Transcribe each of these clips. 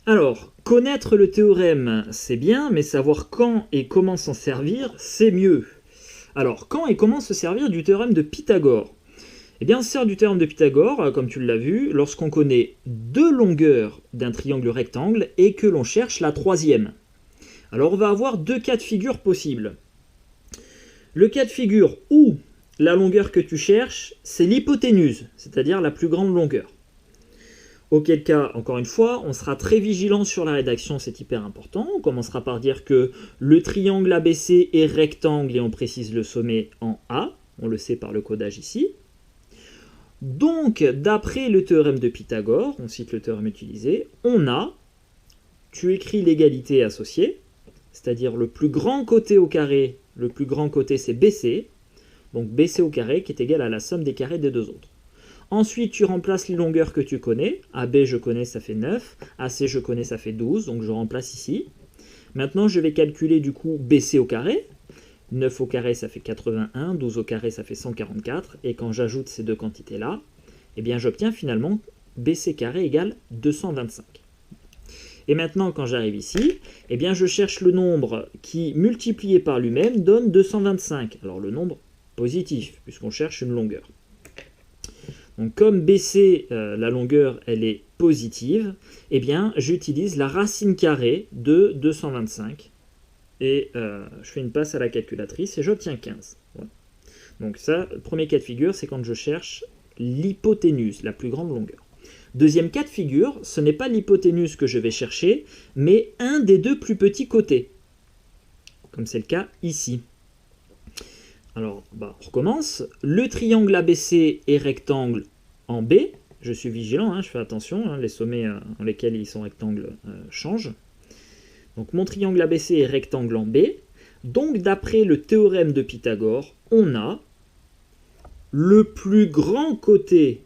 Alors, connaître le théorème, c'est bien, mais savoir quand et comment s'en servir, c'est mieux. Alors, quand et comment se servir du théorème de Pythagore? Eh bien, on se sert du théorème de Pythagore, comme tu l'as vu, lorsqu'on connaît deux longueurs d'un triangle rectangle et que l'on cherche la troisième. Alors, on va avoir deux cas de figure possibles. Le cas de figure où la longueur que tu cherches, c'est l'hypoténuse, c'est-à-dire la plus grande longueur. Auquel cas, encore une fois, on sera très vigilant sur la rédaction, c'est hyper important. On commencera par dire que le triangle ABC est rectangle et on précise le sommet en A. On le sait par le codage ici. Donc, d'après le théorème de Pythagore, on cite le théorème utilisé, tu écris l'égalité associée, c'est-à-dire le plus grand côté au carré, le plus grand côté c'est BC, donc BC au carré qui est égal à la somme des carrés des deux autres. Ensuite, tu remplaces les longueurs que tu connais. AB, je connais, ça fait 9. AC, je connais, ça fait 12. Donc, je remplace ici. Maintenant, je vais calculer du coup BC au carré. 9 au carré, ça fait 81. 12 au carré, ça fait 144. Et quand j'ajoute ces deux quantités-là, eh bien, j'obtiens finalement BC carré égale 225. Et maintenant, quand j'arrive ici, eh bien, je cherche le nombre qui, multiplié par lui-même, donne 225. Alors, le nombre positif, puisqu'on cherche une longueur. Donc comme BC, la longueur, elle est positive, eh bien, j'utilise la racine carrée de 225. Et je fais une passe à la calculatrice et j'obtiens 15. Voilà. Donc ça, le premier cas de figure, c'est quand je cherche l'hypoténuse, la plus grande longueur. Deuxième cas de figure, ce n'est pas l'hypoténuse que je vais chercher, mais un des deux plus petits côtés. Comme c'est le cas ici. Alors, on recommence. Le triangle ABC est rectangle en B. Je suis vigilant, je fais attention, les sommets en lesquels ils sont rectangles changent. Donc mon triangle ABC est rectangle en B. Donc d'après le théorème de Pythagore, on a le plus grand côté,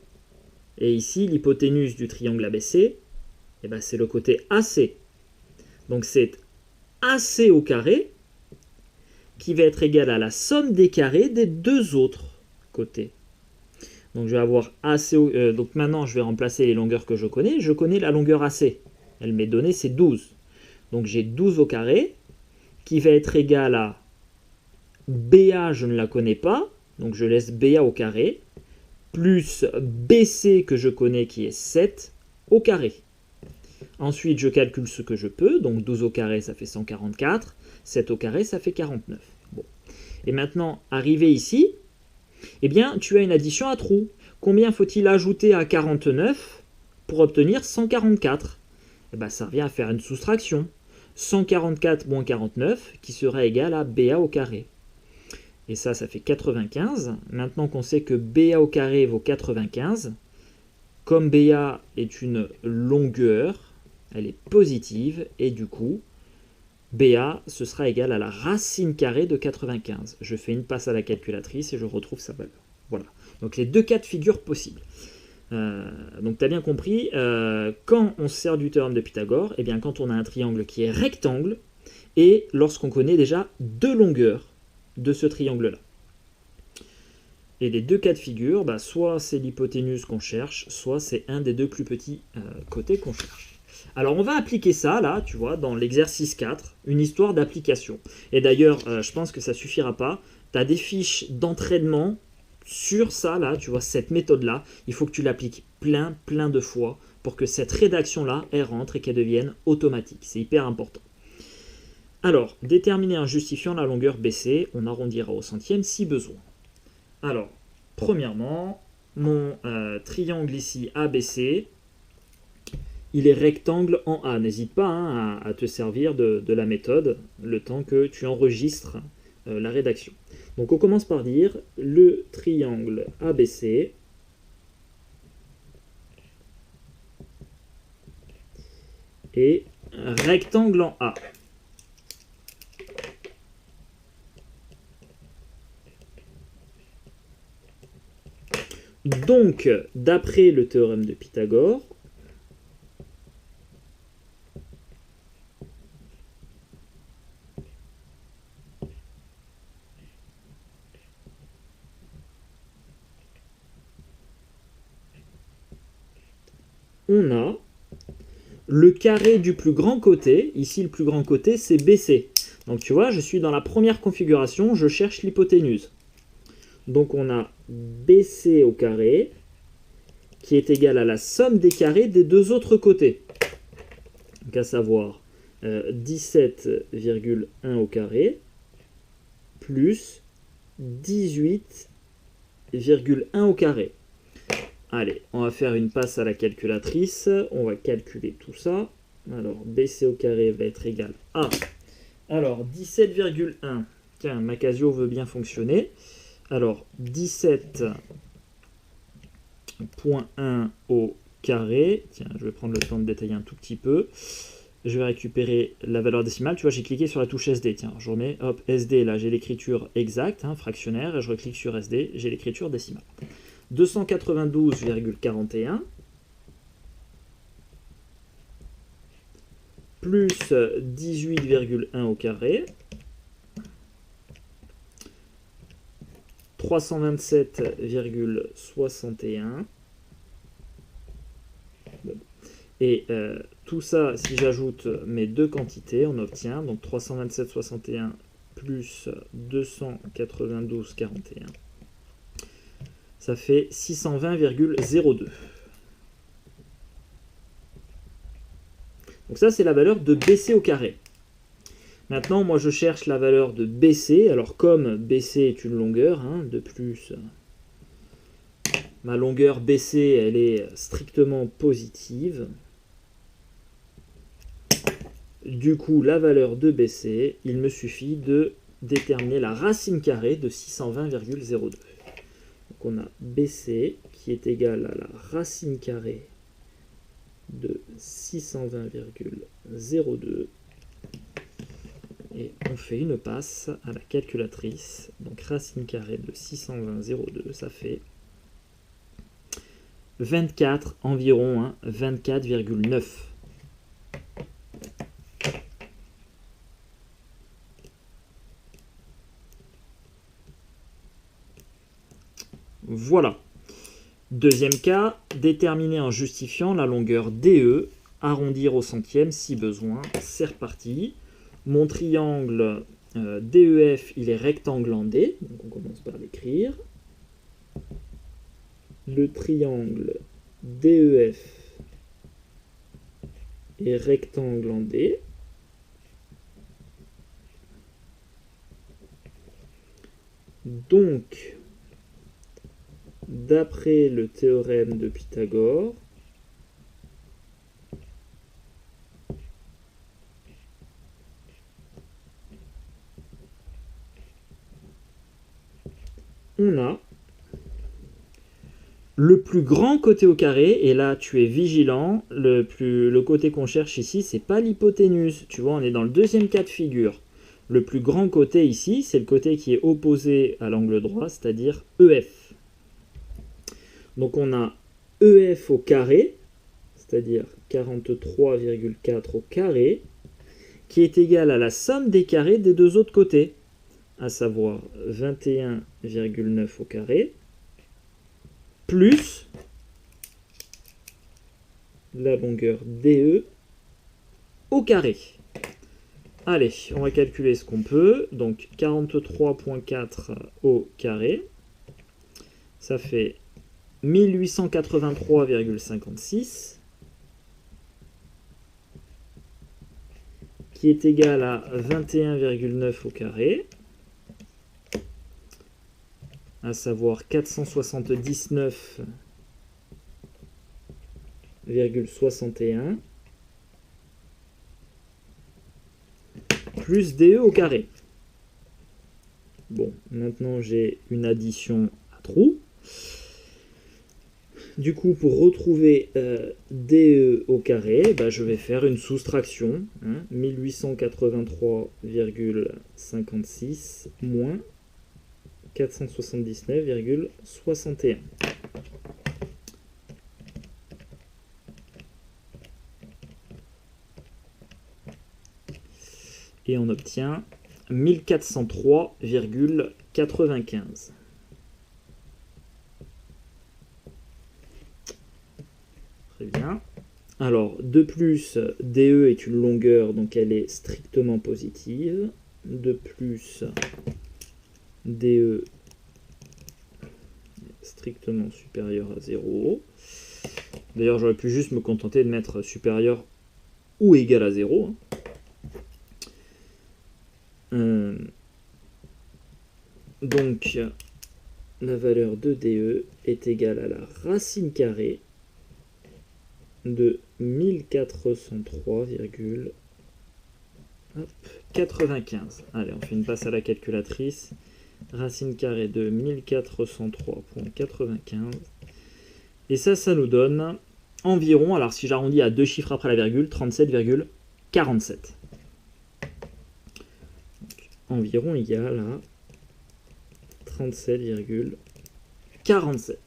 et ici l'hypoténuse du triangle ABC, c'est le côté AC. Donc c'est AC au carré, qui va être égal à la somme des carrés des deux autres côtés. Donc je vais avoir AC, donc maintenant je vais remplacer les longueurs que je connais. Je connais la longueur AC. Elle m'est donnée, c'est 12. Donc j'ai 12 au carré, qui va être égal à BA, je ne la connais pas, donc je laisse BA au carré, plus BC que je connais qui est 7 au carré. Ensuite, je calcule ce que je peux, donc 12 au carré, ça fait 144, 7 au carré, ça fait 49. Bon. Et maintenant, arrivé ici, eh bien, tu as une addition à trous. Combien faut-il ajouter à 49 pour obtenir 144? Ça revient à faire une soustraction. 144 moins 49, qui sera égal à BA au carré. Et ça fait 95. Maintenant qu'on sait que BA au carré vaut 95, comme BA est une longueur, elle est positive, et du coup, BA, ce sera égal à la racine carrée de 95. Je fais une passe à la calculatrice et je retrouve sa valeur. Voilà. Donc les deux cas de figure possibles. Donc tu as bien compris, quand on se sert du théorème de Pythagore, eh bien quand on a un triangle qui est rectangle, et lorsqu'on connaît déjà deux longueurs de ce triangle-là. Et les deux cas de figure, soit c'est l'hypoténuse qu'on cherche, soit c'est un des deux plus petits côtés qu'on cherche. Alors on va appliquer ça, là, tu vois, dans l'exercice 4, une histoire d'application. Et d'ailleurs, je pense que ça suffira pas. Tu as des fiches d'entraînement sur ça, là, tu vois, cette méthode-là. Il faut que tu l'appliques plein de fois pour que cette rédaction-là, elle rentre et qu'elle devienne automatique. C'est hyper important. Alors, déterminer un justifiant la longueur BC, on arrondira au centième si besoin. Alors, premièrement, mon triangle ici ABC, il est rectangle en A. N'hésite pas à te servir de la méthode le temps que tu enregistres la rédaction. Donc on commence par dire le triangle ABC est rectangle en A. Donc, d'après le théorème de Pythagore, on a le carré du plus grand côté, ici le plus grand côté, c'est BC. Donc tu vois, je suis dans la première configuration, je cherche l'hypoténuse. Donc on a BC au carré, qui est égal à la somme des carrés des deux autres côtés. Donc à savoir 17,1 au carré, plus 18,1 au carré. Allez, on va faire une passe à la calculatrice. On va calculer tout ça. Alors, BC au carré va être égal à... Alors, 17,1. Tiens, ma Casio veut bien fonctionner. Alors, 17,1 au carré. Tiens, je vais prendre le temps de détailler un tout petit peu. Je vais récupérer la valeur décimale. Tu vois, j'ai cliqué sur la touche SD. Tiens, je remets, hop, SD, là, j'ai l'écriture exacte, hein, fractionnaire, et je reclique sur SD, j'ai l'écriture décimale. 292,41 plus 18,1 au carré, 327,61. Bon. Et tout ça, si j'ajoute mes deux quantités, on obtient donc 327,61 plus 292,41. Ça fait 620,02. Donc ça, c'est la valeur de BC au carré. Maintenant, moi, je cherche la valeur de BC. Alors, comme BC est une longueur, hein, de plus, ma longueur BC, elle est strictement positive. Du coup, la valeur de BC, il me suffit de déterminer la racine carrée de 620,02. Donc, on a BC qui est égal à la racine carrée de 620,02. Et on fait une passe à la calculatrice. Donc racine carrée de 620,02, ça fait 24 environ, hein, 24,9. Voilà. Deuxième cas, déterminer en justifiant la longueur DE, arrondir au centième si besoin. C'est reparti. Mon triangle DEF, il est rectangle en D. Donc on commence par l'écrire. Le triangle DEF est rectangle en D. Donc, d'après le théorème de Pythagore, on a le plus grand côté au carré, et là tu es vigilant, le côté qu'on cherche ici, c'est pas l'hypoténuse, tu vois, on est dans le deuxième cas de figure. Le plus grand côté ici, c'est le côté qui est opposé à l'angle droit, c'est-à-dire EF. Donc on a EF au carré, c'est-à-dire 43,4 au carré, qui est égal à la somme des carrés des deux autres côtés, à savoir 21,9 au carré, plus la longueur DE au carré. Allez, on va calculer ce qu'on peut. Donc 43,4 au carré, ça fait 1883,56, qui est égal à 21,9 au carré, à savoir 479,61, plus DE au carré. Bon, maintenant j'ai une addition à trous. Du coup, pour retrouver DE au carré, bah, je vais faire une soustraction. Hein, 1883,56 moins 479,61. Et on obtient 1403,95. Très bien. Alors, de plus, DE est une longueur, donc elle est strictement positive. De plus, DE est strictement supérieur à 0. D'ailleurs, j'aurais pu juste me contenter de mettre supérieur ou égal à 0. Donc, la valeur de DE est égale à la racine carrée de 1403,95. Allez, on fait une passe à la calculatrice. Racine carrée de 1403,95. Et ça nous donne environ, alors si j'arrondis à deux chiffres après la virgule, 37,47. Environ égal à 37,47.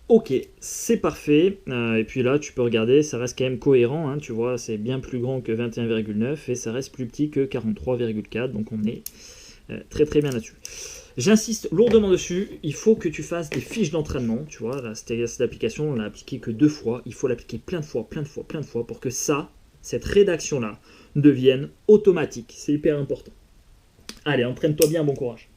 Ok, c'est parfait. Et puis là, tu peux regarder, ça reste quand même cohérent. Hein, tu vois, c'est bien plus grand que 21,9 et ça reste plus petit que 43,4. Donc on est très très bien là-dessus. J'insiste lourdement dessus, il faut que tu fasses des fiches d'entraînement. Tu vois, là, cette application, on l'a appliquée que 2 fois. Il faut l'appliquer plein de fois pour que cette rédaction-là, devienne automatique. C'est hyper important. Allez, entraîne-toi bien, bon courage.